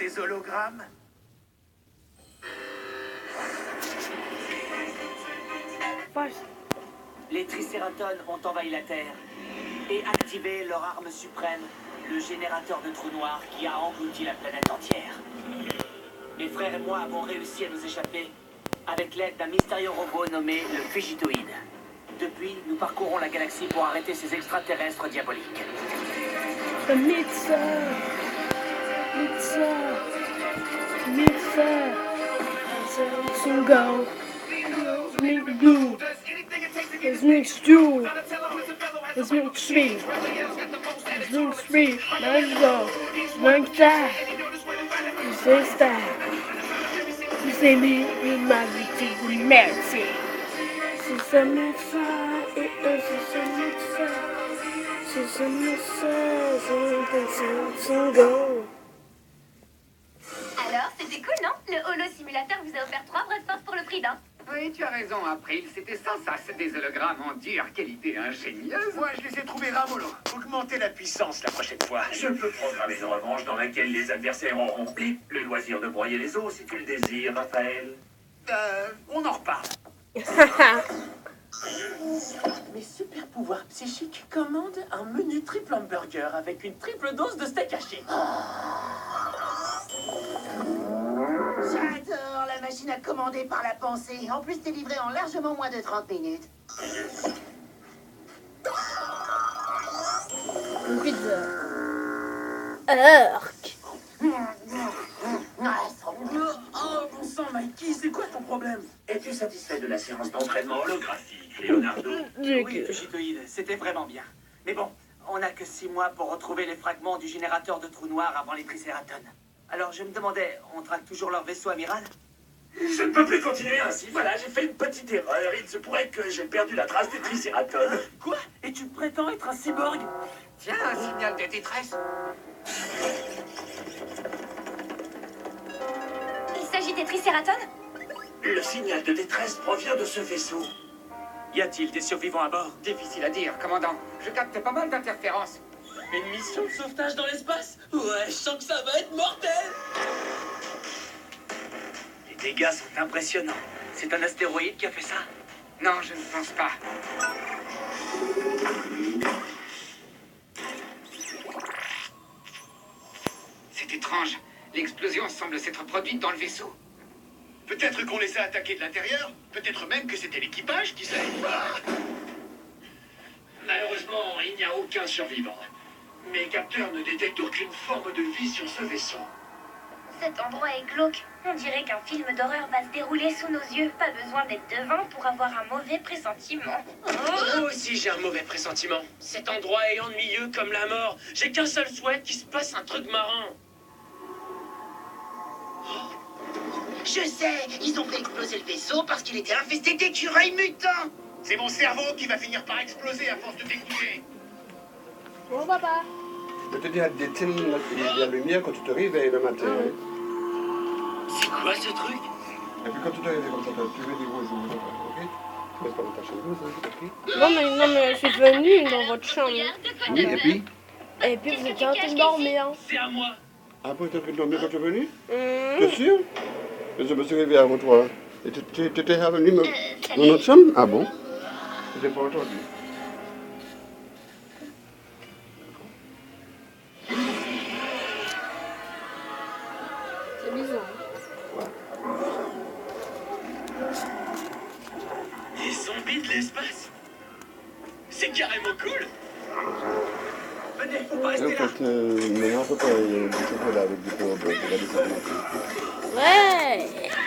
des hologrammes? Les Tricératones ont envahi la Terre et activé leur arme suprême, le générateur de trous noirs qui a englouti la planète entière. Mes frères et moi avons réussi à nous échapper avec l'aide d'un mystérieux robot nommé le Fugitoïde. Depuis, nous parcourons la galaxie pour arrêter ces extraterrestres diaboliques. Alors, c'était cool, non? Le holo simulateur vous a offert 3 bras de force pour le prix d'un. Oui, tu as raison, April. C'était ça, c'est des hologrammes en dur. Quelle idée ingénieuse. Moi, je les ai trouvés ramollos. Augmentez la puissance la prochaine fois. Je peux programmer une revanche dans laquelle les adversaires auront pris le loisir de broyer les os si tu le désires, Raphaël. On en reparle. Mes super pouvoirs psychiques commandent un menu triple hamburger avec une triple dose de steak haché. J'adore la machine à commander par la pensée. En plus, t'es livré en largement moins de 30 minutes. Une pizza. Arc. Oh, bon sang, Mikey, c'est quoi ton problème? Es-tu satisfait de la séance d'entraînement holographique, Leonardo? Oui, Fugitoïde, c'était vraiment bien. Mais bon, on n'a que 6 mois pour retrouver les fragments du générateur de trous noirs avant les Tricératones. Alors je me demandais, on traque toujours leur vaisseau amiral? Je ne peux plus continuer ainsi. Voilà, j'ai fait une petite erreur. Il se pourrait que j'ai perdu la trace des Tricératones. Quoi? Et tu prétends être un cyborg? Tiens, un signal de détresse. Il s'agit des Tricératones? Le signal de détresse provient de ce vaisseau. Y a-t-il des survivants à bord? Difficile à dire, commandant. Je capte pas mal d'interférences. Une mission de sauvetage dans l'espace? Ouais, je sens que ça va être mortel! Les dégâts sont impressionnants. C'est un astéroïde qui a fait ça? Non, je ne pense pas. C'est étrange. L'explosion semble s'être produite dans le vaisseau. Peut-être qu'on les a attaqués de l'intérieur. Peut-être même que c'était l'équipage qui sait. Malheureusement, il n'y a aucun survivant. Mes capteurs ne détectent aucune forme de vie sur ce vaisseau. Cet endroit est glauque. On dirait qu'un film d'horreur va se dérouler sous nos yeux. Pas besoin d'être devin pour avoir un mauvais pressentiment. Moi aussi j'ai un mauvais pressentiment. Cet endroit est ennuyeux comme la mort. J'ai qu'un seul souhait, qu'il se passe un truc marrant. Je sais, ils ont fait exploser le vaisseau parce qu'il était infesté d'écureuils mutants. C'est mon cerveau qui va finir par exploser à force de t'écouter. Bon, papa. Je te dis, déteigne la lumière quand tu te réveilles le matin. C'est quoi ce truc? Et puis quand tu te réveilles comme ça, tu veux dire bonjour, ok? Tu laisses pas dans ta chambre, ça, c'est compris? Non, mais je suis venue dans votre chambre. Regarde de quoi Oui, t'as et peur. puis? Et puis vous étiez en train de dormir. C'est à moi. Après, tu as pu dormir quand tu es venu? T'es sûr? Je me suis réveillé avant toi. Et tu étais revenu dans notre chambre? Ah bon? Je n'ai pas entendu. C'est bizarre. Les zombies de l'espace? C'est carrément cool. Venez, faut pas En rester là. fait, maintenant, on peut pas du chocolat avec du pain au beurre. Regarde ça. Ouais.